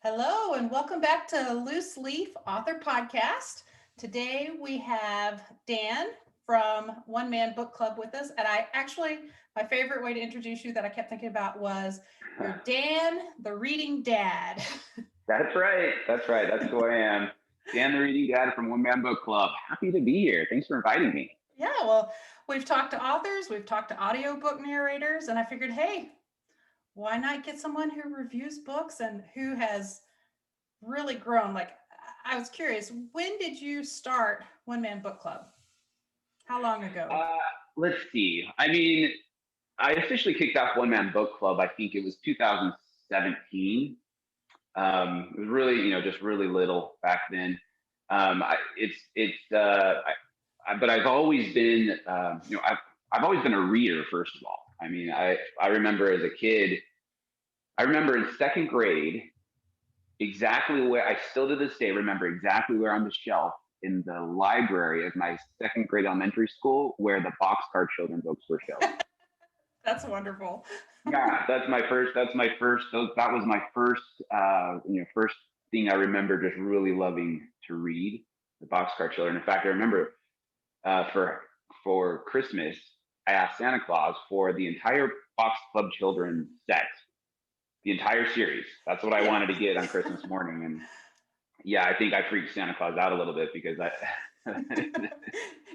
Hello, and welcome back to Loose Leaf Author Podcast. Today we have Dan from One Man Book Club with us. And my favorite way to introduce you that I kept thinking about was you're Dan, the reading dad. That's right. That's right. That's who I am. Dan, the reading dad from One Man Book Club. Happy to be here. Thanks for inviting me. Yeah, well, we've talked to authors, we've talked to audiobook narrators, and I figured, hey, why not get someone who reviews books and who has really grown? Like, I was curious, when did you start One Man Book Club? How long ago? Uh, let's see. I officially kicked off One Man Book Club. I think it was 2017. It was really, just really little back then. But I've always been, I've always been a reader. First of all, I remember as a kid. I remember in second grade exactly where I still to this day remember exactly where on the shelf in the library of my second grade elementary school where the boxcar children books were shelved. That's wonderful. Yeah, that was my first, first thing I remember just really loving to read, the Boxcar Children. In fact, I remember for Christmas, I asked Santa Claus for the entire Box Club Children set, the entire series. That's what I wanted to get on Christmas morning. And yeah, I think I freaked Santa Claus out a little bit because I.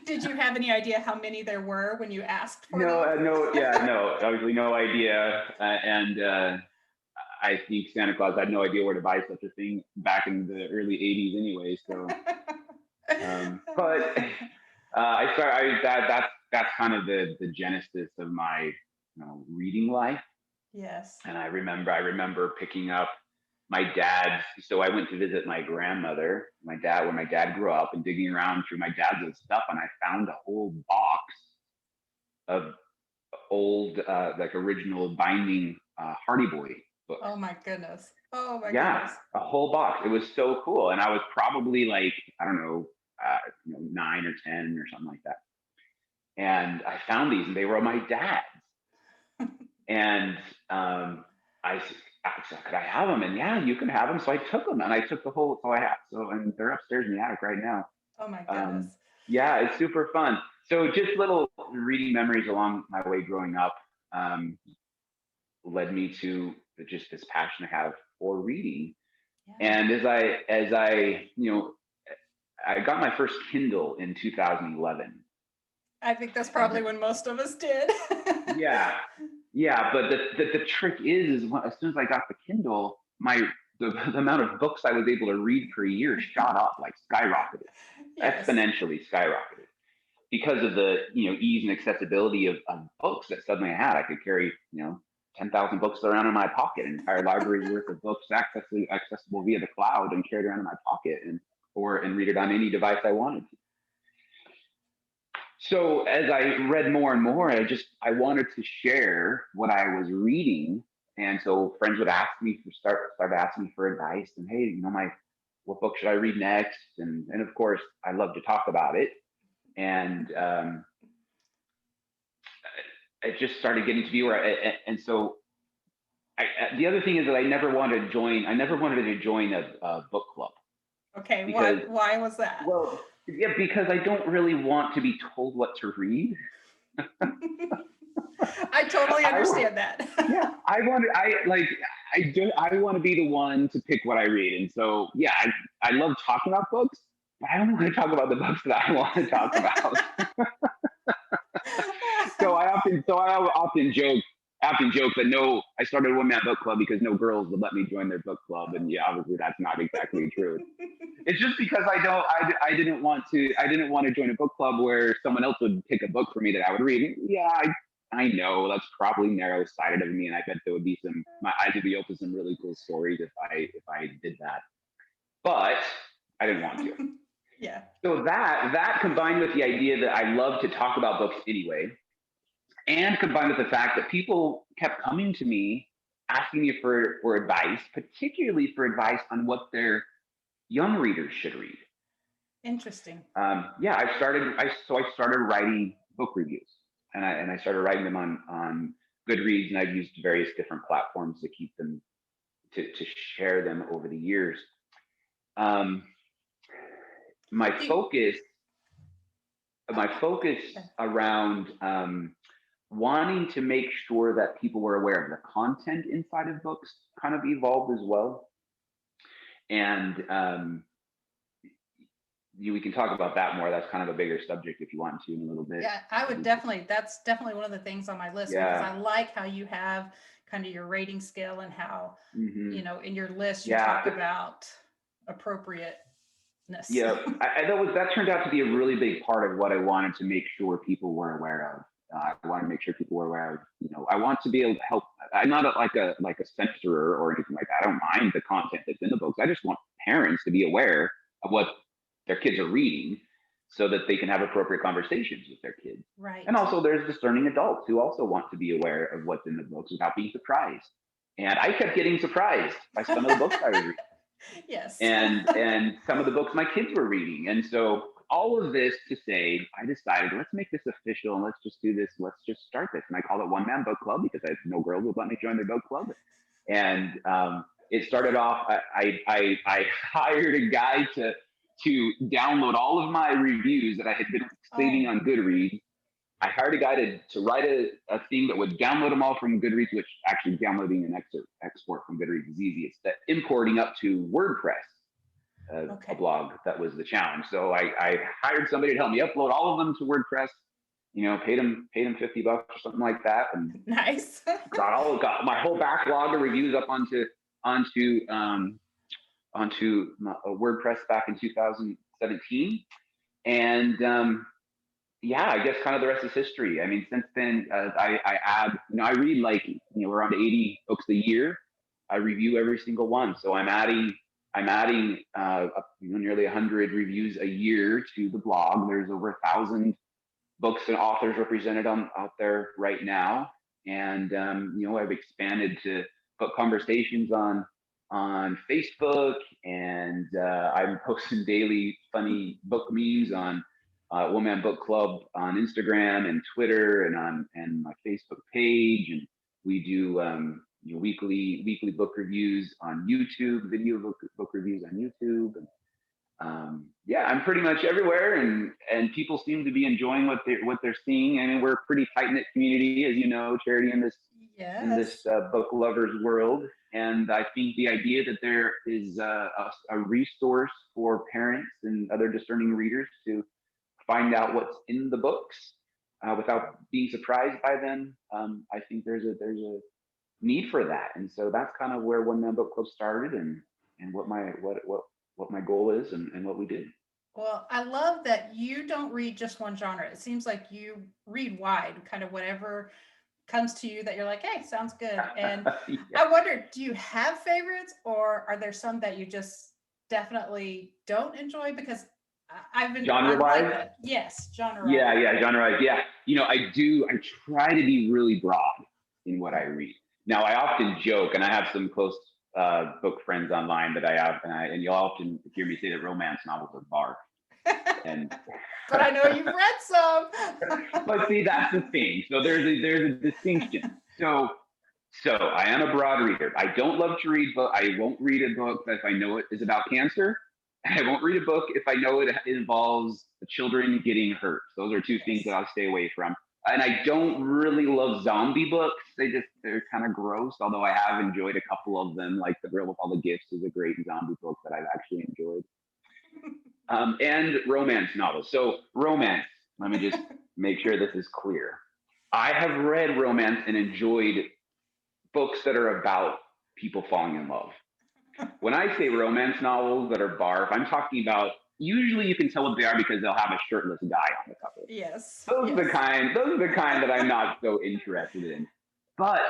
Did you have any idea how many there were when you asked for them? No, obviously no idea. I think Santa Claus had no idea where to buy such a thing back in the early 80s anyway. So, but that's kind of the genesis of my reading life. Yes. And I remember picking up my dad's. So I went to visit my grandmother, where my dad grew up, and digging around through my dad's old stuff, and I found a whole box of old, like original binding Hardy Boy books. Oh my goodness. Yeah, Goodness. a whole box. It was so cool, and I was probably like I don't know, 9 or 10 or something like that. And I found these, and they were my dad's. And I said, could I have them? And yeah, you can have them. So I took them, and I took the whole. And they're upstairs in the attic right now. Oh my goodness. Yeah, it's super fun. So just little reading memories along my way growing up led me to just this passion I have for reading. Yeah. And I got my first Kindle in 2011. I think that's probably when most of us did. Yeah. But the trick is as soon as I got the Kindle, the amount of books I was able to read per year shot up, like skyrocketed, Yes. exponentially skyrocketed, because of the ease and accessibility of books that suddenly I had. I could carry 10,000 books around in my pocket, an entire library's worth of books accessible via the cloud and carried around in my pocket, and read it on any device I wanted to. So as I read more and more, I wanted to share what I was reading, and so friends would ask me start asking me for advice, and hey, what book should I read next? And of course, I love to talk about it, and it just started getting to be and so the other thing is that I never wanted to join a book club. Okay, because, why was that? Well, yeah, because I don't really want to be told what to read. I totally understand that. Yeah, I want to be the one to pick what I read. And so, yeah, I love talking about books, but I don't want to talk about the books that I want to talk about. So I often joke that no, I started a One Man Book Club because no girls would let me join their book club, and yeah, obviously that's not exactly true. It's just because I didn't want to join a book club where someone else would pick a book for me that I would read. Yeah, I know that's probably narrow-sighted of me, and I bet there would be my eyes would be open to some really cool stories if I did that, but I didn't want to. Yeah. So that combined with the idea that I love to talk about books anyway, and combined with the fact that people kept coming to me asking me for advice, particularly for advice on what their young readers should read. Interesting. Yeah, I started writing book reviews, and I started writing them on Goodreads, and I've used various different platforms to to share them over the years. Um, my Do- focus my okay. focus around wanting to make sure that people were aware of the content inside of books kind of evolved as well. And we can talk about that more. That's kind of a bigger subject if you want to in a little bit. Yeah, I would definitely, that's definitely one of the things on my list, because Yeah. I like how you have kind of your rating scale, and how, Hmm. in your list, you Yeah. talk about appropriateness. Yeah. That turned out to be a really big part of what I wanted to make sure people were aware of. I want to make sure people were aware of, I want to be able to help. I'm not like a censorer or anything like that. I don't mind the content that's in the books. I just want parents to be aware of what their kids are reading so that they can have appropriate conversations with their kids. And Right. also there's discerning adults who also want to be aware of what's in the books without being surprised. And I kept getting surprised by some of the books I was reading, Yes. and some of the books my kids were reading. And so all of this to say, I decided, let's make this official and let's just do this. Let's just start this. And I called it One Man Book Club because I had no girls would let me join their book club. And it started off. I hired a guy to download all of my reviews that I had been saving Oh, on Goodreads. I hired a guy to write a thing that would download them all from Goodreads, which actually downloading an export from Goodreads is easy. It's the importing up to WordPress, a okay. blog that was the challenge. So I hired somebody to help me upload all of them to WordPress. Paid him $50 or something like that, and Nice. got my whole backlog of reviews up onto WordPress back in 2017. And yeah, I guess kind of the rest is history. I mean, since then, I add, I read like, around 80 books a year. I review every single one. So I'm adding nearly 100 reviews a year to the blog. There's over 1,000 books and authors represented out there right now. And, I've expanded to put conversations on Facebook, and I'm posting daily funny book memes on One Man Book Club on Instagram and Twitter and my Facebook page, and we do weekly book reviews on YouTube, video book reviews on YouTube, and yeah, I'm pretty much everywhere, and people seem to be enjoying what they're seeing. I mean, we're a pretty tight knit community, as you know, Charity, in this Yes. book lovers world. And I think the idea that there is a resource for parents and other discerning readers to find out what's in the books without being surprised by them, I think there's a need for that. And so that's kind of where One Man Book Club started, and what my goal is, and what we did. Well, I love that you don't read just one genre. It seems like you read wide, kind of whatever comes to you that you're like, hey, sounds good. And Yeah. I wonder, do you have favorites, or are there some that you just definitely don't enjoy? Because I Genre like wise, that. Yes, genre. yeah, genre wise, yeah. I try to be really broad in what I read. Now, I often joke, and I have some close book friends online that I have, and you'll often hear me say that romance novels are barf. And But I know you've read some. but see, that's the thing. So there's a distinction. So I am a broad reader. I don't love to read, but I won't read a book if I know it is about cancer. I won't read a book if I know it involves children getting hurt. Those are two things that Yes. I'll stay away from. And I don't really love zombie books. They're kind of gross, although I have enjoyed a couple of them, like The Girl with All the Gifts is a great zombie book that I've actually enjoyed. And romance novels. So romance, let me just make sure this is clear. I have read romance and enjoyed books that are about people falling in love. When I say romance novels that are barf, I'm talking about, usually you can tell what they are because they'll have a shirtless guy on the cover. Yes. Those are the Yes. kind, those are the kind that I'm not so interested in. But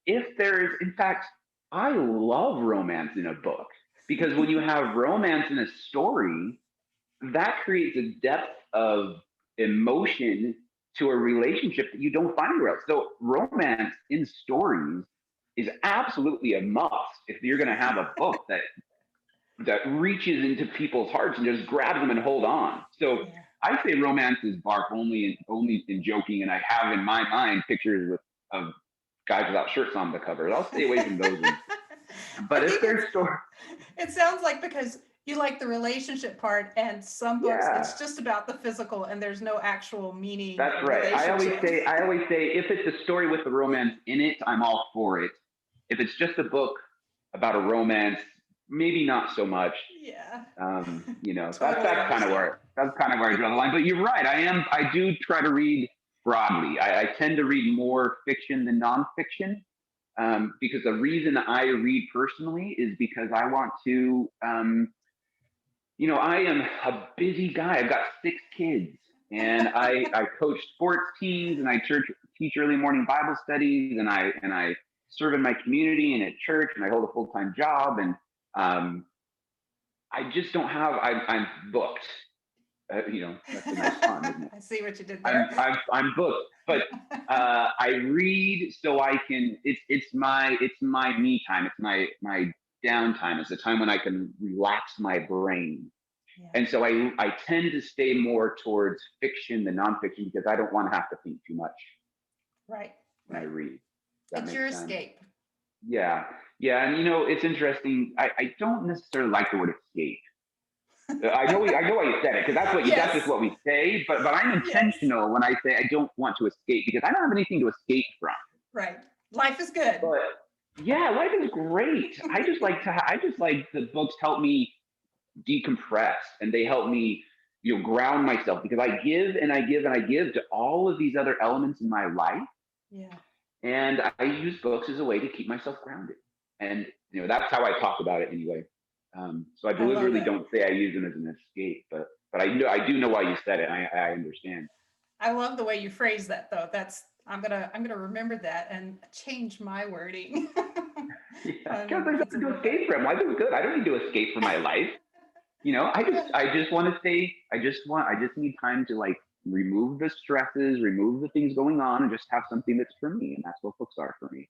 if there is, in fact, I love romance in a book, because when you have romance in a story, that creates a depth of emotion to a relationship that you don't find anywhere else. So romance in stories is absolutely a must if you're going to have a book that reaches into people's hearts and just grabs them and hold on. So Yeah. I say romance is bark only in joking, and I have in my mind pictures of guys without shirts on the cover. I'll stay away from those ones. I But if think there's story, it sounds like because you like the relationship part, and some books yeah, it's just about the physical and there's no actual meaning that's or right. relationship. I always say, if it's a story with the romance in it, I'm all for it. If it's just a book about a romance, maybe not so much. Yeah. That's Totally kind of understand. where I draw the line. But you're right. I do try to read broadly. I tend to read more fiction than nonfiction, because the reason I read personally is because I want to. I am a busy guy. I've got 6 kids, and I coach sports teams, and I teach early morning Bible studies, and I serve in my community and at church, and I hold a full time job, and um, I just don't have. I'm booked. That's a nice pun, isn't it? I see what you did I'm there. I'm I'm booked, but I read so I can. It's my me time. It's my downtime. It's the time when I can relax my brain. Yeah. And so I tend to stay more towards fiction than nonfiction because I don't want to have to think too much Right. when I Right. read. Does that It's make your sense? escape. Yeah. Yeah. And it's interesting. I don't necessarily like the word escape. I know why you said it, because that's just Yes. what we say. But I'm Yes. intentional when I say I don't want to escape, because I don't have anything to escape from. Right. Life is good. But yeah, life is great. I just like the books help me decompress, and they help me ground myself, because I give and I give and I give to all of these other elements in my life, Yeah. and I use books as a way to keep myself grounded. And that's how I talk about it anyway. So I I love deliberately that. don't say I use them as an escape, but I do know why you said it. I understand. I love the way you phrase that though. I'm gonna remember that and change my wording. Yeah, because Finding there's it's a nothing to little better. escape from. Life is good. I don't need to escape from my life. Yeah. I just want to stay. I just need time to like remove the stresses, remove the things going on, and just have something that's for me. And that's what books are for me.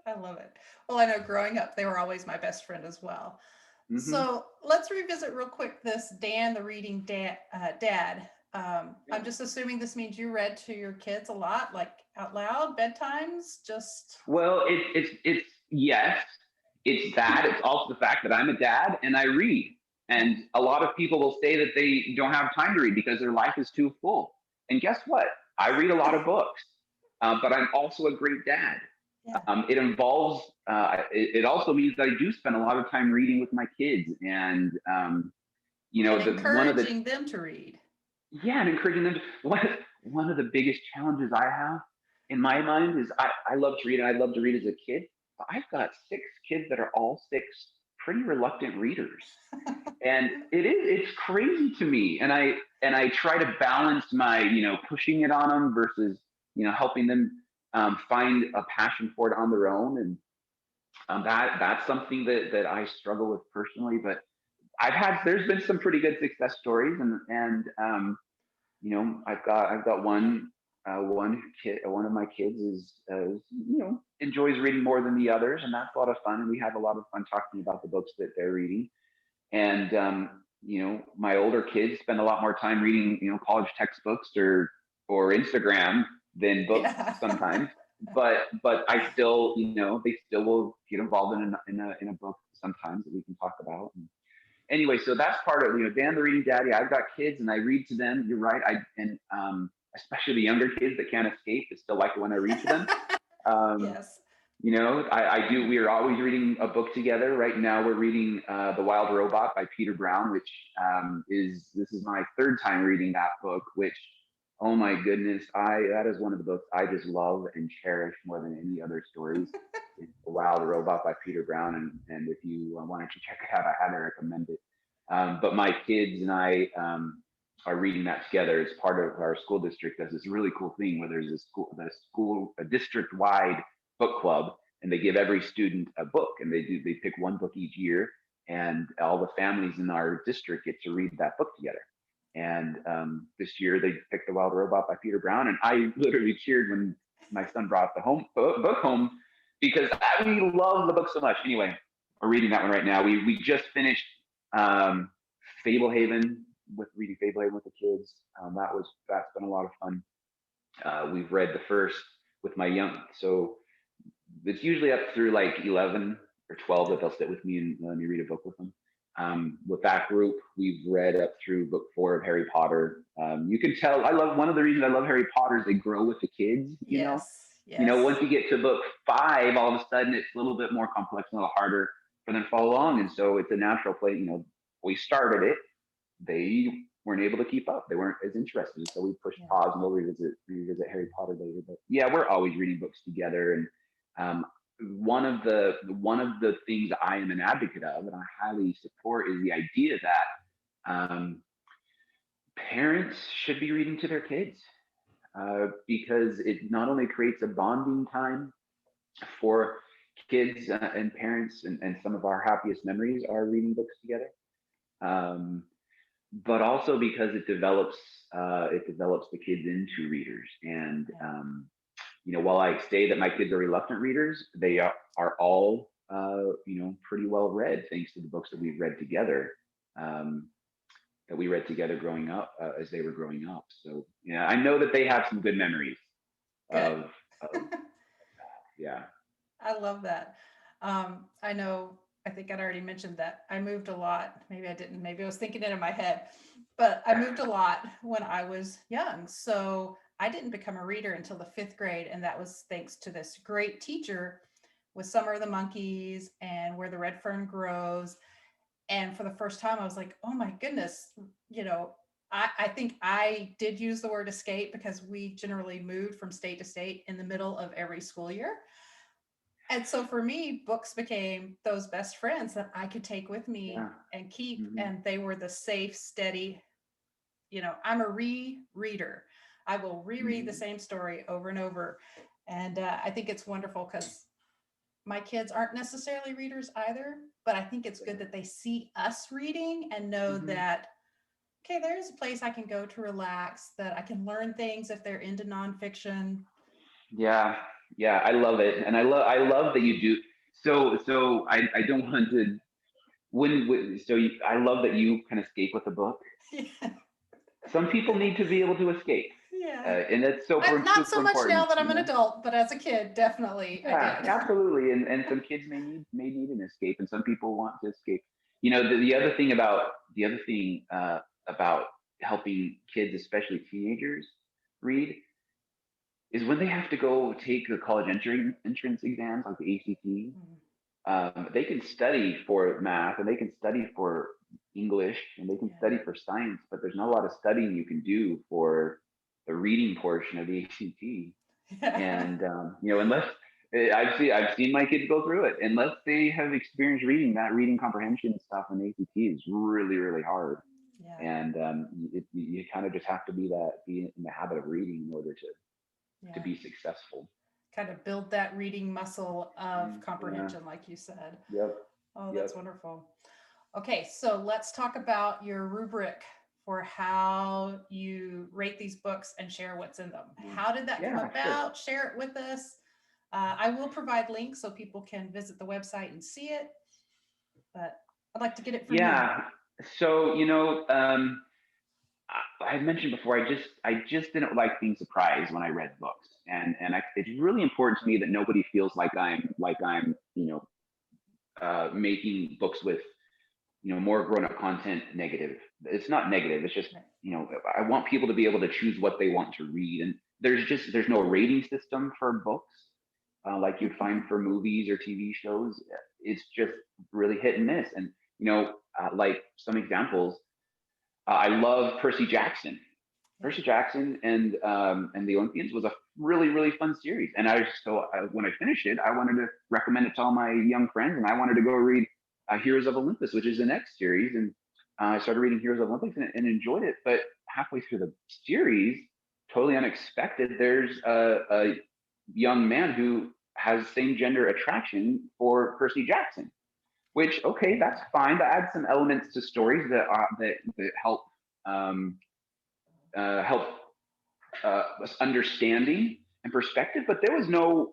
I love it. Well, I know growing up, they were always my best friend as well. Hmm. So let's revisit real quick this Dan the reading dad. I'm just assuming this means you read to your kids a lot, like out loud, bedtimes, just. Well, it's yes, it's that. It's also the fact that I'm a dad and I read. Yeah. And a lot of people will say that they don't have time to read because their life is too full. And guess what? I read a lot of books, but I'm also a great dad. Yeah. It involves. It also means that I do spend a lot of time reading with my kids, and And one of the encouraging them to read. yeah, and encouraging them. One of the biggest challenges I have in my mind is I love to read, and I love to read as a kid. But I've got 6 kids that are all 6 pretty reluctant readers, and it's crazy to me. And I try to balance my pushing it on them versus helping them find a passion for it on their own. And that's something that I struggle with personally. But there's been some pretty good success stories, and I've got one of my kids is enjoys reading more than the others, and that's a lot of fun. And we have a lot of fun talking about the books that they're reading. And my older kids spend a lot more time reading college textbooks or Instagram than books Yeah. sometimes. But I still they still will get involved in a book sometimes that we can talk about. And anyway, so that's part of Dan the reading daddy. I've got kids and I read to them. You're right. Especially the younger kids that can't escape, but still like it when I read to them. Um, Yes. I do. We are always reading a book together. Right now, we're reading The Wild Robot by Peter Brown, which this is my third time reading that book. Which, oh my goodness, that is one of the books I just love and cherish more than any other stories. It's The Wild Robot by Peter Brown, and if you wanted to check it out, I highly recommend it. But my kids and I are reading that together. It's part of our school district. Does this really cool thing where there's a district wide book club, and they give every student a book, and they pick one book each year, and all the families in our district get to read that book together. And this year they picked The Wild Robot by Peter Brown, and I literally cheered when my son brought the book home, because we love the book so much. Anyway, we're reading that one right now. We just finished um, Fablehaven with reading Fablehaven with the kids. That's been a lot of fun. We've read the first with my young, so it's usually up through like 11 or 12 that they'll sit with me and let me read a book with them. With that group, we've read up through book 4 of Harry Potter. You can tell one of the reasons I love Harry Potter is they grow with the kids, Yes. once Yes. you get to book 5, all of a sudden it's a little bit more complex and a little harder for them to follow along. And so it's a natural play. We started it, they weren't able to keep up. They weren't as interested. So we pushed Yeah. pause and we'll revisit Harry Potter later. But yeah, we're always reading books together. And one of the things I am an advocate of and I highly support is the idea that parents should be reading to their kids. Because it not only creates a bonding time for kids and parents, and some of our happiest memories are reading books together, but also because it develops the kids into readers. And while I say that my kids are reluctant readers, they are all pretty well read thanks to the books that we've read together. That we read together growing up as they were growing up. So yeah, I know that they have some good memories Good. of yeah. I love that. I know, I think I'd already mentioned that I moved a lot. Maybe I didn't. Maybe I was thinking it in my head, but I moved a lot when I was young. So I didn't become a reader until the 5th grade. And that was thanks to this great teacher with Summer of the Monkeys and Where the Red Fern Grows. And for the first time, I was like, oh my goodness, I think I did use the word escape because we generally moved from state to state in the middle of every school year. And so for me, books became those best friends that I could take with me Yeah. and keep. Hmm. And they were the safe, steady, I'm a rereader. I will reread the Hmm. same story over and over. And I think it's wonderful because my kids aren't necessarily readers either, but I think it's good that they see us reading and know Hmm. that, okay, there's a place I can go to relax, that I can learn things if they're into nonfiction. Yeah, yeah, I love it, and I love that you do. So I don't want to I love that you can escape with a book. Yeah. Some people need to be able to escape, Yeah. and that's Not super so much now important. that I'm an adult, but as a kid, definitely I Yeah, did. absolutely. And some kids may need an escape, and some people want to escape. The other thing about helping kids, especially teenagers, read is when they have to go take the college entrance exams like the ACT. Mm. They can study for math and they can study for English and they can Yeah. study for science, but there's not a lot of studying you can do for the reading portion of the ACT. Yeah. And unless I've seen my kids go through it, unless they have experienced reading, that reading comprehension stuff in ACT is really really hard. Yeah. And you kind of just have to be in the habit of reading in order to Yeah. be successful. Kind of build that reading muscle of Yeah. comprehension, like you said. Yep. Oh, Yep. that's wonderful. Okay, so let's talk about your rubric for how you rate these books and share what's in them. How did that come Yeah. Sure. about? Share it with us. I will provide links so people can visit the website and see it, but I'd like to get it from you. Yeah. So I mentioned before, I just didn't like being surprised when I read books, and it's really important to me that nobody feels like I'm making books with more grown up content negative. It's not negative. It's just Right. I want people to be able to choose what they want to read, and there's no rating system for books like you'd find for movies or TV shows. It's just really hit and miss, and like some examples. I love Percy Jackson. Yeah. Percy Jackson and the Olympians was a really really fun series, and when I finished it, I wanted to recommend it to all my young friends, and I wanted to go read Heroes of Olympus, which is the next series, and I started reading Heroes of Olympus and enjoyed it. But halfway through the series, totally unexpected, there's a young man who has same gender attraction for Percy Jackson, which okay, that's fine. That adds some elements to stories that um, help understanding and perspective. But there was no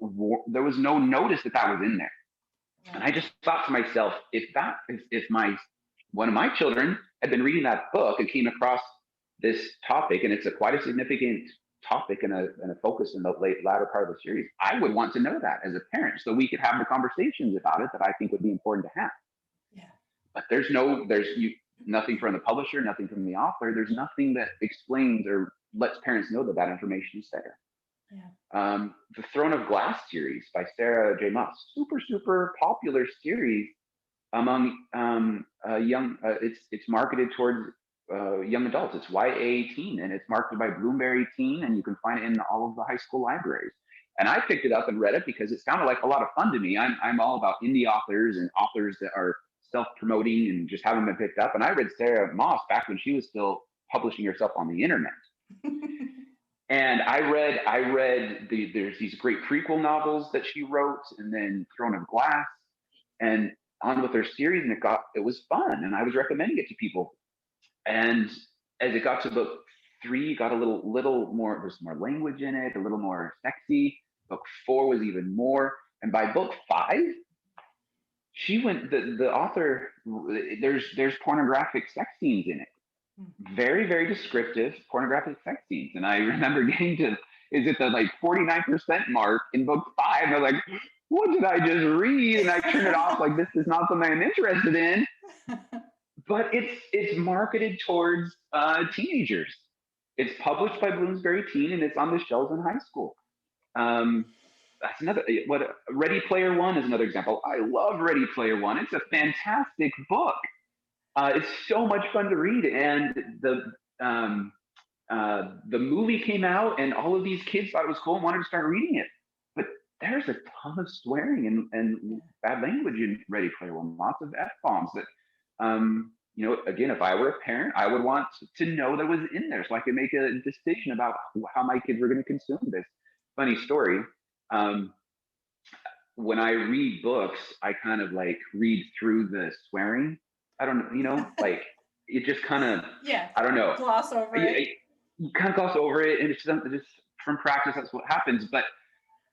notice that was in there, and I Right. just thought to myself, if my one of my children had been reading that book and came across this topic, and it's quite a significant topic and a focus in the latter part of the series, I would want to know that as a parent, so we could have the conversations about it that I think would be important to have. Yeah. But nothing from the publisher, nothing from the author. There's nothing that explains or lets parents know that that information is there. Yeah. The Throne of Glass series by Sarah J. Maas, super popular series among young. It's marketed towards young adults. It's YA teen, and it's marketed by Bloomsbury Teen, and you can find it in all of the high school libraries. And I picked it up and read it because it sounded like a lot of fun to me. I'm all about indie authors and authors that are self-promoting and just haven't been picked up. And I read Sarah Maas back when she was still publishing herself on the internet. And there's these great prequel novels that she wrote, and then Throne of Glass, and on with her series, and it was fun, and I was recommending it to people. And as it got to book 3, got a little more, there's more language in it, a little more sexy. Book 4 was even more, and by book 5, she went the author. There's pornographic sex scenes in it. Very, very descriptive pornographic sex scenes. And I remember getting to, is it the like 49% mark in book 5? And I was like, what did I just read? And I turned it off like, this is not something I'm interested in. But it's marketed towards teenagers. It's published by Bloomsbury Teen, and it's on the shelves in high school. That's another, Ready Player One is another example. I love Ready Player One. It's a fantastic book. It's so much fun to read, and the movie came out, and all of these kids thought it was cool and wanted to start reading it. But there's a ton of swearing and bad language in Ready Player One. Lots of f-bombs that, again, if I were a parent, I would want to know that was in there so I could make a decision about how my kids were going to consume this. Funny story. When I read books, I kind of like read through the swearing. I don't know, like it just kind of, I don't know. Gloss over it. You kind of gloss over it, and it's just from practice, that's what happens. But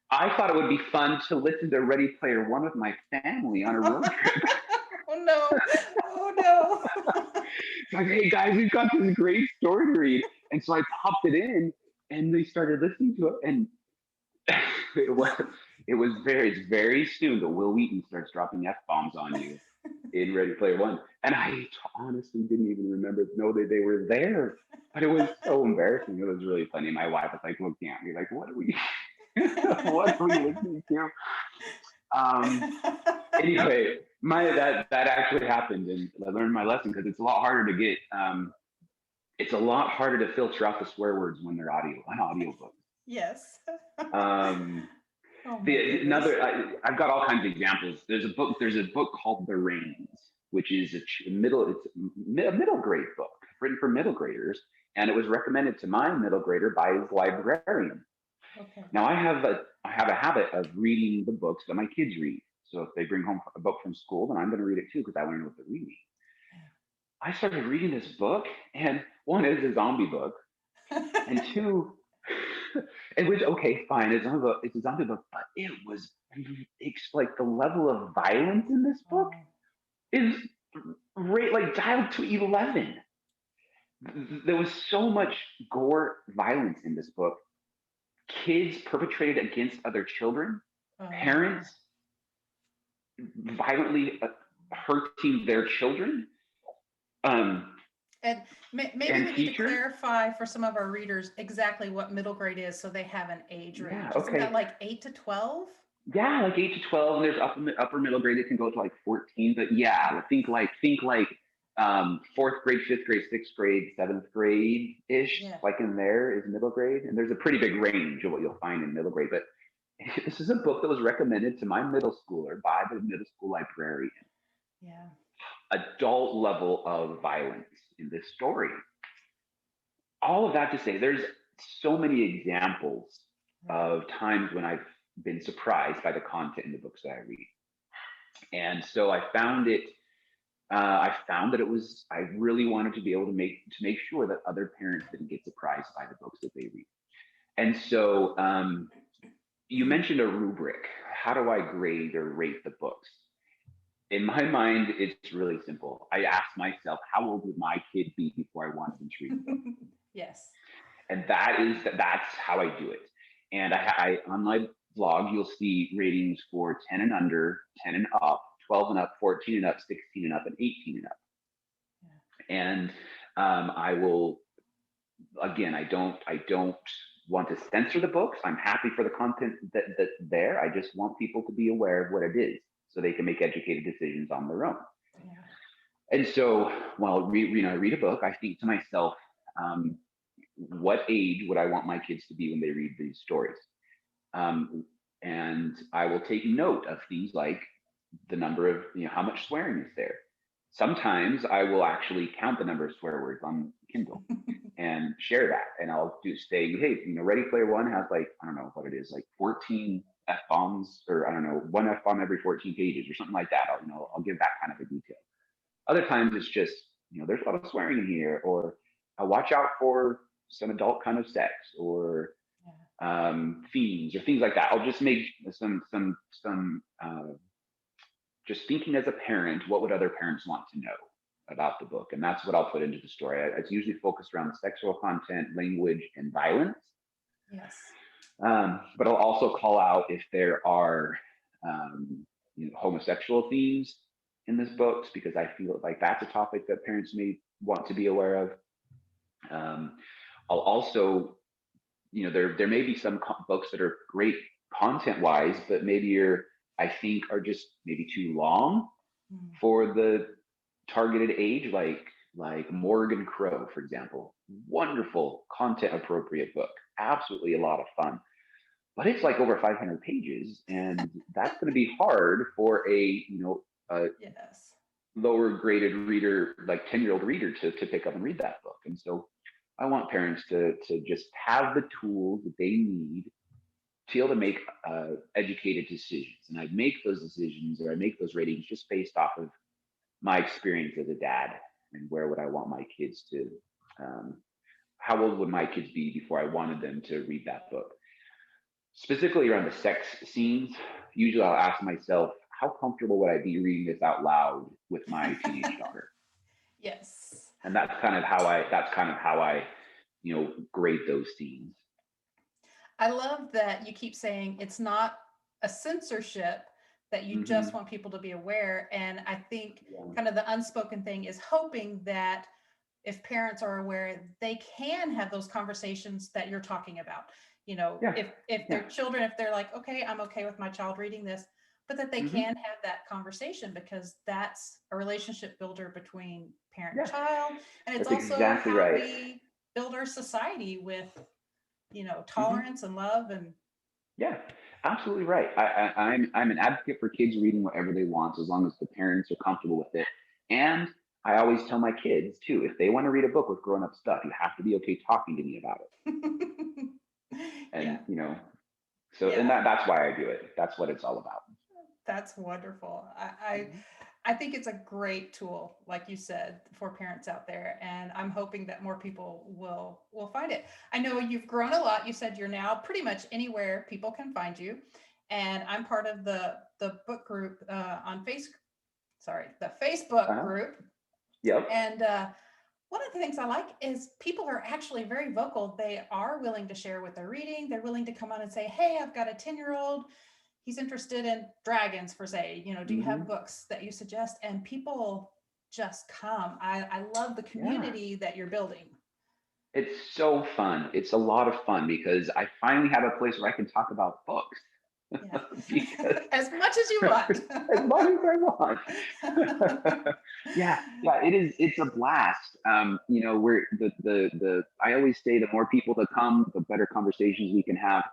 I thought it would be fun to listen to Ready Player One with my family on a road trip. Oh no. Like, hey guys, we've got this great story to read. And so I popped it in, and they started listening to it, and it's very soon that Will Wheaton starts dropping F-bombs on you in Ready Player One. And I honestly didn't even know that they were there. But it was so embarrassing. It was really funny. My wife was like looking at me like, what are we listening to? Anyway, that actually happened, and I learned my lesson, because it's a lot harder to get it's a lot harder to filter out the swear words when they're on audiobook. Yes. I've got all kinds of examples. There's a book called The Reins, which is a middle grade book written for middle graders, and it was recommended to my middle grader by his librarian. Okay. Now I have a habit of reading the books that my kids read. So if they bring home a book from school, then I'm going to read it too, because I want to know what they're reading. I started reading this book, and one, is a zombie book, and two, it was okay, fine. It's a zombie book, but it's like the level of violence in this book is like dialed to 11. There was so much gore, violence in this book. Kids perpetrated against other children, parents violently hurting their children. And maybe we need to teachers? clarify for some of our readers exactly what middle grade is, so they have an age range. Yeah, okay. Isn't that like 8 to 12? Yeah, like 8 to 12. And there's upper middle grade that can go to like 14. But yeah, think like 4th grade, 5th grade, 6th grade, 7th grade ish. Yeah. Like in there is middle grade, and there's a pretty big range of what you'll find in middle grade. But this is a book that was recommended to my middle schooler by the middle school librarian. Yeah. Adult level of violence in this story. All of that to say, there's so many examples of times when I've been surprised by the content in the books that I read. And so I found that it was, I really wanted to be able to make sure that other parents didn't get surprised by the books that they read. And so you mentioned a rubric. How do I grade or rate the books? In my mind, it's really simple. I ask myself, how old would my kid be before I wanted them to read the book? Yes. And that's how I do it. And I on my blog, you'll see ratings for 10 and under, 10 and up, 12 and up, 14 and up, 16 and up, and 18 and up. And I will, again, I don't want to censor the books. I'm happy for the content that's there. I just want people to be aware of what it is so they can make educated decisions on their own. Yeah. And so while I read a book, I think to myself, what age would I want my kids to be when they read these stories? And I will take note of things like the number of, how much swearing is there. Sometimes I will actually count the number of swear words on Kindle and share that. And I'll say, hey, Ready Player One has like, I don't know what it is, like 14 F bombs, or I don't know, one F bomb every 14 pages or something like that. I'll give that kind of a detail. Other times it's just, there's a lot of swearing in here, or watch out for some adult kind of sex, or themes, or things like that. I'll just make some just thinking as a parent, what would other parents want to know about the book? And that's what I'll put into the story. It's usually focused around sexual content, language, and violence. Yes. But I'll also call out if there are homosexual themes in this book, because I feel like that's a topic that parents may want to be aware of. I'll also, there may be some books that are great content-wise, but maybe I think are just maybe too long for the targeted age, like Morgan Crow, for example. Wonderful content-appropriate book, absolutely a lot of fun. But it's like over 500 pages, and that's going to be hard for a Yes. lower graded reader, like 10-year-old reader, to pick up and read that book. And so I want parents to just have the tools that they need to be able to make educated decisions. And I make those decisions, or I make those ratings just based off of my experience as a dad, and where would I want my kids to, how old would my kids be before I wanted them to read that book? Specifically around the sex scenes, usually I'll ask myself, how comfortable would I be reading this out loud with my teenage daughter? Yes. And that's kind of how I grade those scenes. I love that you keep saying it's not a censorship, that you just want people to be aware. And I think kind of the unspoken thing is hoping that if parents are aware, they can have those conversations that you're talking about. If their children, if they're like, okay, I'm okay with my child reading this, but that they can have that conversation, because that's a relationship builder between parent and child. And it's That's also exactly how right. we build our society with, tolerance and love. And yeah, absolutely right. I'm an advocate for kids reading whatever they want, as long as the parents are comfortable with it. And I always tell my kids too, if they want to read a book with grown-up stuff, you have to be okay talking to me about it. And and that's why I do it. That's what it's all about. That's wonderful. I think it's a great tool, like you said, for parents out there, and I'm hoping that more people will find it. I know you've grown a lot. You said you're now pretty much anywhere people can find you, and I'm part of the book group on the Facebook group. Yep. And one of the things I like is people are actually very vocal. They are willing to share what they're reading. They're willing to come on and say, hey, I've got a 10-year-old. He's interested in dragons, for say, do you have books that you suggest? And people just come. I love the community that you're building. It's so fun. It's a lot of fun, because I finally have a place where I can talk about books. Yeah. As much as you want. As much as I want. yeah, it is. It's a blast. We're I always say the more people that come, the better conversations we can have.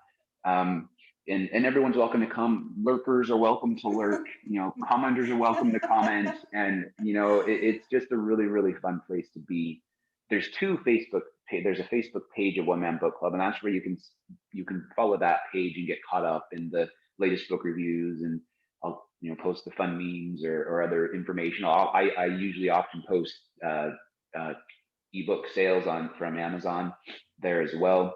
And everyone's welcome to come. Lurkers are welcome to lurk. Commenters are welcome to comment. And it's just a really, really fun place to be. There's there's a Facebook page of One Man Book Club, and that's where you can follow that page and get caught up in the latest book reviews, and I'll post the fun memes or other information. I usually often post ebook sales from Amazon there as well.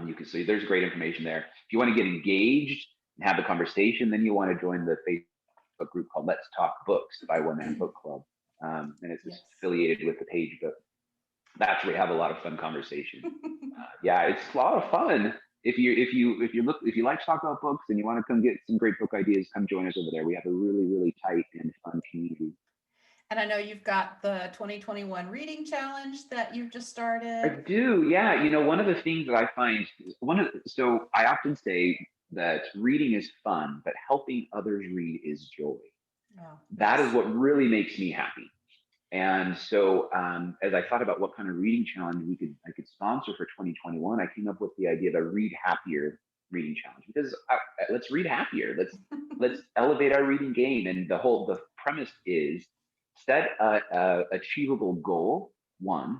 You can see there's great information there. If you want to get engaged and have a conversation, then you want to join the Facebook group called Let's Talk Books by One Man Book Club, and it's affiliated with the page, but that's where we have a lot of fun conversation. Yeah, it's a lot of fun. If you like to talk about books and you want to come get some great book ideas, come join us over there. We have a really tight and fun community. And I know you've got the 2021 reading challenge that you've just I started. do, yeah. One of the things that I find so I often say that reading is fun, but helping others read is joy. Oh, That is yes. what really makes me happy. And so, as I thought about what kind of reading challenge I could sponsor for 2021, I came up with the idea of a Read Happier reading challenge because let's read happier. Let's elevate our reading game. And the premise is set a achievable goal. One,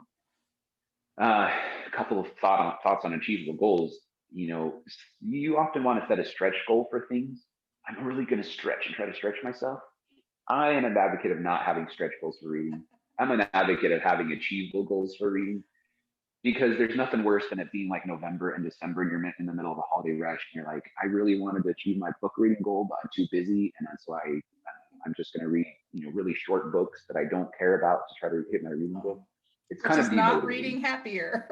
a couple of thoughts on achievable goals. You often want to set a stretch goal for things. I'm really going to stretch and try to stretch myself. I am an advocate of not having stretch goals for reading. I'm an advocate of having achievable goals for reading because there's nothing worse than it being like November and December and you're in the middle of a holiday rush and you're like, I really wanted to achieve my book reading goal, but I'm too busy. And that's why I'm just going to read, really short books that I don't care about to try to hit my reading Oh, goal. It's which kind of is not demotivating. reading happier.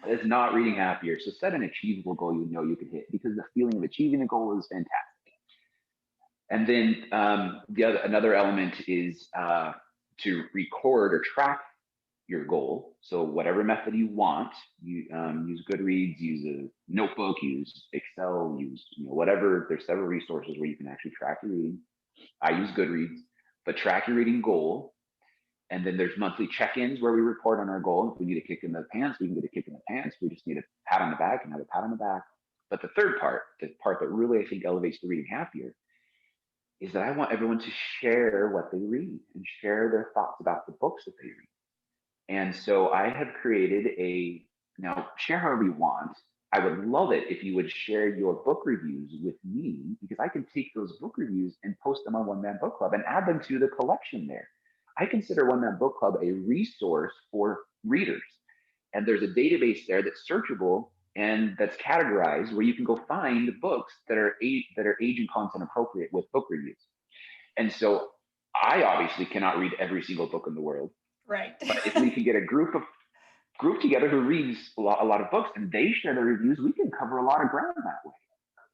It's not reading happier. So set an achievable goal you know you can hit because the feeling of achieving a goal is fantastic. And then another element is to record or track your goal. So whatever method you want, you use Goodreads, use a notebook, use Excel, use whatever. There's several resources where you can actually track your reading. I use Goodreads, but track your reading goal. And then there's monthly check-ins where we report on our goal. If we need a kick in the pants, we can get a kick in the pants. We just need a pat on the back and have a pat on the back. But the third part, the part that really I think elevates the reading happier, is that I want everyone to share what they read and share their thoughts about the books that they read. And so I have created now share however you want. I would love it if you would share your book reviews with me because I can take those book reviews and post them on One Man Book Club and add them to the collection there. I consider One Man Book Club a resource for readers. And there's a database there that's searchable and that's categorized where you can go find books that are age and content appropriate with book reviews. And so I obviously cannot read every single book in the world, Right. but if we can get a group together who reads a lot of books and they share their reviews, we can cover a lot of ground that way.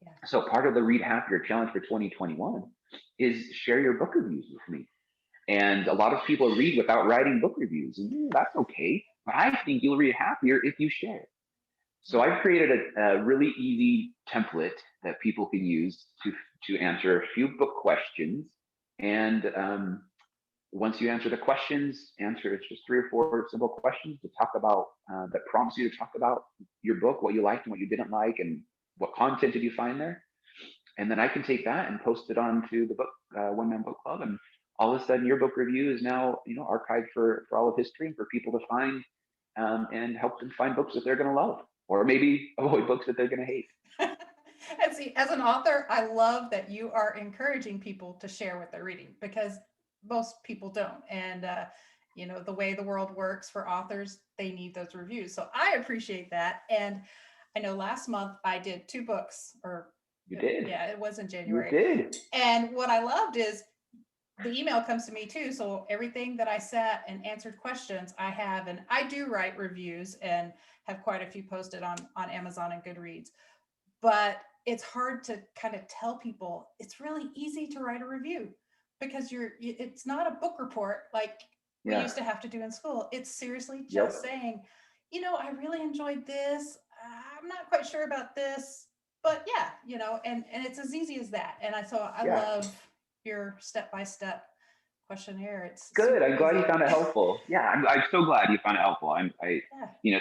Yeah. So part of the Read Happier challenge for 2021 is share your book reviews with me. And a lot of people read without writing book reviews, and that's okay. But I think you'll read happier if you share. So Right. I've created a really easy template that people can use to answer a few book questions. And once you answer the questions, it's just 3 or 4 simple questions to talk about that prompts you to talk about your book, what you liked and what you didn't like, and what content did you find there. And then I can take that and post it onto the book One Man Book Club, and all of a sudden your book review is now archived for all of history and for people to find and help them find books that they're going to love, or maybe avoid books that they're going to hate. And see, as an author, I love that you are encouraging people to share what they're reading because most people don't. And, the way the world works for authors, they need those reviews. So I appreciate that. And I know last month I did 2 books, or You did. yeah, it was in You January. did. And what I loved is the email comes to me too. So everything that I sat and answered questions, I have, and I do write reviews and have quite a few posted on Amazon and Goodreads. But it's hard to kind of tell people it's really easy to write a review because it's not a book report like we Yeah. used to have to do in school. It's seriously just Yep. saying, I really enjoyed this. I'm not quite sure about this, but yeah, and it's as easy as that. And I Yeah. love your step by step questionnaire. It's Good. super I'm glad you easy. found it helpful. Yeah, I'm so glad you found it helpful. Yeah.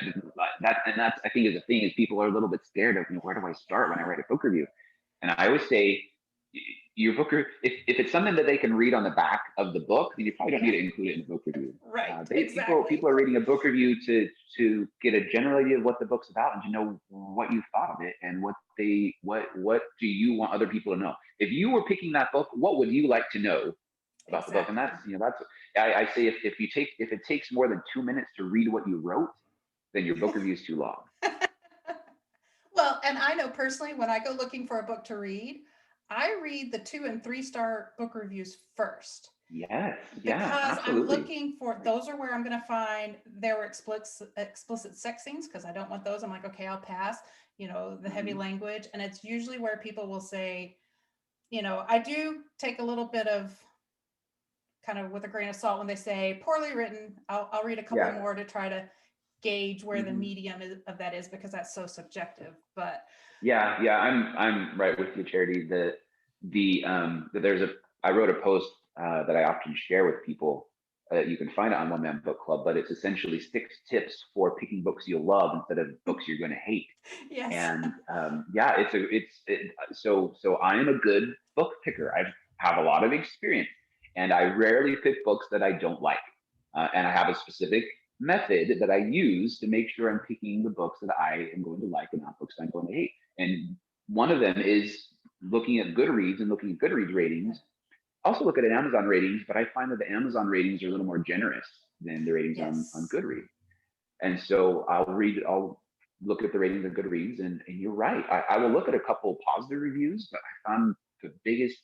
That's I think is the thing is people are a little bit scared of where do I start when I write a book review, and I always say your book if it's something that they can read on the back of the book, then you probably don't need to include it in the book review. Right. People Exactly. are reading a book review to get a general idea of what the book's about and to know what you thought of it and what do you want other people to know. If you were picking that book, what would you like to know about the book? And Exactly. that's I say if it takes more than 2 minutes to read what you wrote, then your book review is too long. Well, and I know personally, when I go looking for a book to read, I read the 2 and 3 star book reviews first. Yes. Yeah. because I'm Absolutely. looking for those are where I'm going to find there were explicit sex scenes because I don't want those. I'm like, okay, I'll pass. The heavy Hmm. language, and it's usually where people will say, I do take a little bit of kind of with a grain of salt when they say poorly written. I'll read a couple Yeah. more to try to gauge where the Hmm. medium of that is because that's so subjective. But Yeah. Yeah. I'm right with you, Charity. That there's a I wrote a post that I often share with people. You can find it on One Man Book Club, but it's essentially 6 tips for picking books you'll love instead of books you're going to hate. yes, And yeah, so I am a good book picker. I have a lot of experience, and I rarely pick books that I don't like. And I have a specific method that I use to make sure I'm picking the books that I am going to like and not books that I'm going to hate. And one of them is looking at Goodreads and looking at Goodreads ratings. Also look at Amazon ratings, but I find that the Amazon ratings are a little more generous than the ratings on yes, Goodreads. And so I'll look at the ratings of Goodreads, and you're right. I will look at a couple positive reviews, but I found the biggest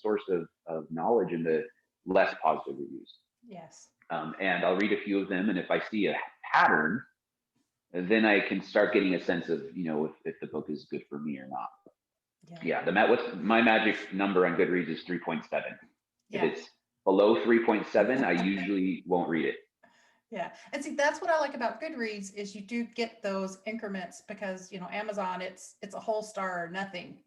source of knowledge in the less positive reviews. yes, And I'll read a few of them, and if I see a pattern, then I can start getting a sense of, if the book is good for me or not. yeah, Yeah, what's my magic number on Goodreads is 3.7. If yeah. it's below 3.7, I usually won't read it. Yeah. And see, that's what I like about Goodreads is you do get those increments because, Amazon, it's a whole star or nothing.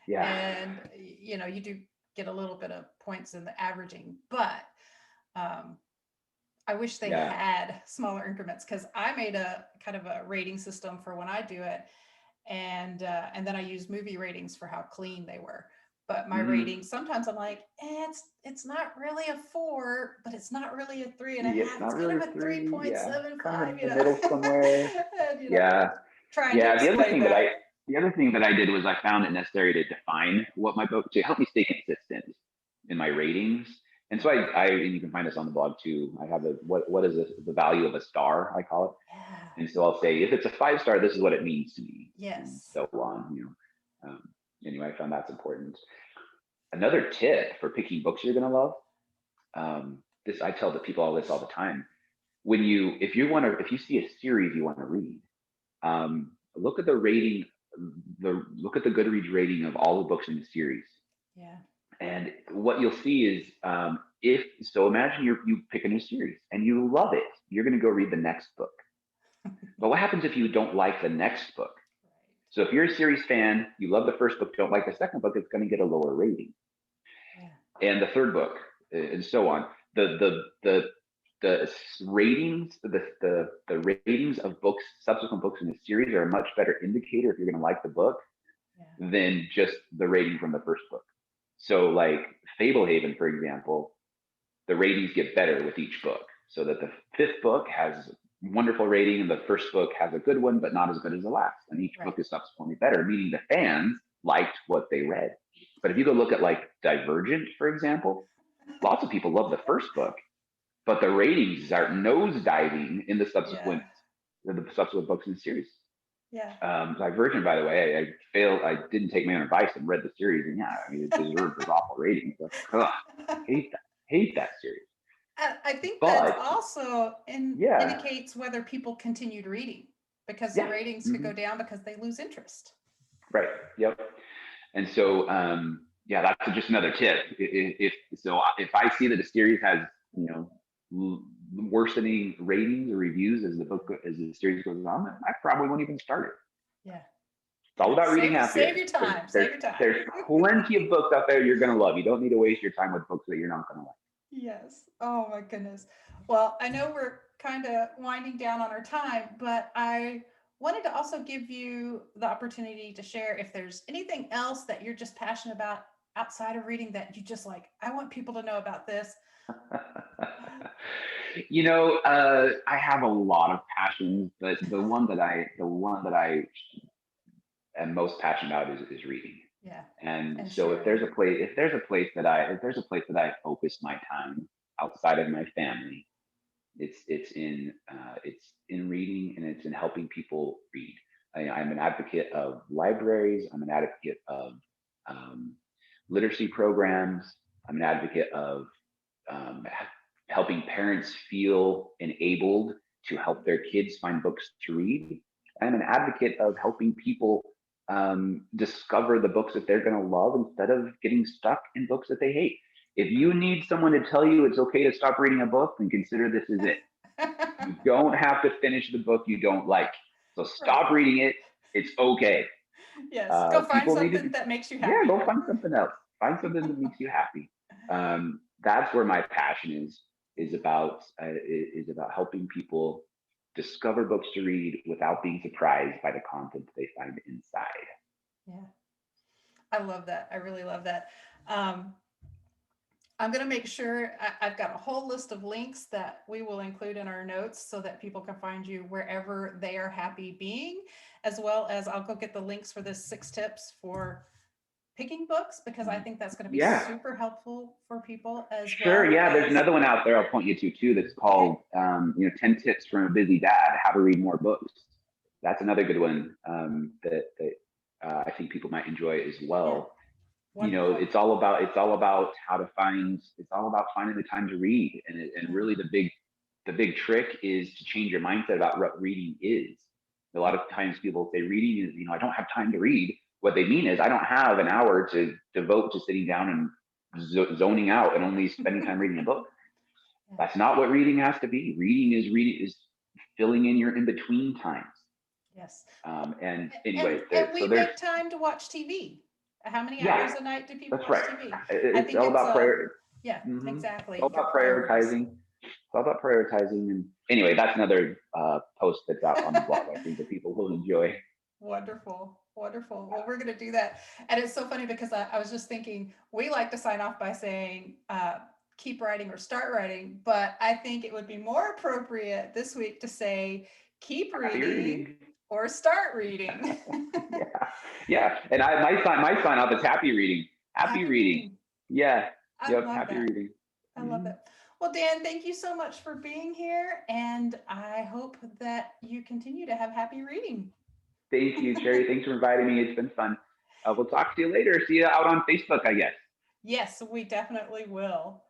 Yeah, And, you do get a little bit of points in the averaging, but um, I wish they yeah. had smaller increments because I made a kind of a rating system for when I do it. And then I use movie ratings for how clean they were. But my Hmm. rating, sometimes I'm like, it's not really a 4, but it's not really a three and a Yeah, half. It's not kind really of a a three three. point Yeah, seven kind of five, in the middle somewhere. and Yeah, trying to yeah. explain that. The other thing that I did was I found it necessary to define what my book to help me stay consistent in my ratings. And so Yeah, and you can find this on the blog too. I have what is the value of a star? I call yeah, it. And so I'll say if it's a 5 star, this is what it means to me, and yes, so on. Anyway, I found that's important. Another tip for picking books you're gonna love. This I tell the people all this all the time. If you see a series you want to read, look at the rating, look at the Goodreads rating of all the books in the series, yeah, and what you'll see is if so, imagine you pick a new series and you love it, you're going to go read the next book. But what happens if you don't like the next book? So if you're a series fan, you love the first book, don't like the second book, it's going to get a lower rating, right, yeah, and the third book, and so on. The ratings, the ratings of books, subsequent books in the series, are a much better indicator if you're going to like the book yeah, than just the rating from the first book. So, like Fablehaven, for example, the ratings get better with each book. So that the fifth book has wonderful rating, and the first book has a good one, but not as good as the last. And each book right, is subsequently better, meaning the fans liked what they read. But if you go look at like Divergent, for example, lots of people love the first book, but the ratings are nosediving in yeah, the subsequent books in the series. yeah. Divergent, by the way, I failed. I didn't take my own advice and read the series, and yeah, I mean, it deserved those awful ratings. Ugh, hate that, hate that series. I think that's But also yeah, indicates whether people continued reading because the yeah, ratings could hmm, go down because they lose interest. right, yep. And so, yeah, that's just another tip. If I see that a series has, you know, worsening ratings or reviews as the series goes on, I probably won't even start it. Yeah. It's all Yeah. about reading Save happier. your time. There's Save your time. there's plenty of books out there you're gonna love. You don't need to waste your time with books that you're not gonna like. Yes. Oh my goodness. Well, I know we're kind of winding down on our time, but I wanted to also give you the opportunity to share if there's anything else that you're just passionate about outside of reading that you just like, I want people to know about this. I have a lot of passions, but the one that I am most passionate about is reading. Yeah. And And so sharing. if there's a place that I focus my time outside of my family, it's in reading, and it's in helping people read. I'm an advocate of libraries. I'm an advocate of um, literacy programs. I'm an advocate of helping parents feel enabled to help their kids find books to read. I'm an advocate of helping people discover the books that they're going to love instead of getting stuck in books that they hate. If you need someone to tell you it's okay to stop reading a book, then consider this is it. You don't have to finish the book you don't like. So stop Right. reading it. It's okay. Yes. Go find People need to, something that makes you yeah, happy. go find something else. Find something that makes you happy. That's where my passion is about helping people discover books to read without being surprised by the content they find inside. Yeah. I love that. I really love that. Um, I'm going to make sure I've got a whole list of links that we will include in our notes so that people can find you wherever they are happy being, as well as I'll go get the links for this 6 tips for picking books because I think that's going to be Yeah, super helpful for people as sure. well Yeah, there's as another one out there I'll point you to too. That's okay. called 10 Tips from a Busy Dad: How to Read More Books. That's another good one that I think people might enjoy as Yeah. well. Wonderful. It's all about finding the time to read, and Yeah. really the big trick is to change your mindset about what reading is. A lot of times people say reading is, I don't have time to read. What they mean is I don't have an hour to devote to sitting down and zoning out and only spending time reading a book. Yeah. That's not what reading has to be. Reading is filling in your in between times. Yes. And And anyway, and we so there's make time to watch TV. How many yeah, hours a night do people that's watch right. TV? I It's think all it's about prayer. yeah, It's all exactly. Your about priorities. prioritizing. It's all about prioritizing. And anyway, that's another post that's out on the blog. I think that people will enjoy. Wonderful. Wonderful. Well, we're going to do that. And it's so funny because I was just thinking we like to sign off by saying keep writing or start writing, but I think it would be more appropriate this week to say keep Happy reading reading. or start reading. Yeah, yeah. And my sign off is happy reading. Happy Happy reading. reading. Yeah. I Yep. love Happy that. reading. I love Mhm. that. Well, Dan, thank you so much for being here. And I hope that you continue to have happy reading. Thank you, Cherry. Thanks for inviting me. It's been fun. We'll talk to you later. See you out on Facebook, I guess. Yes, we definitely will.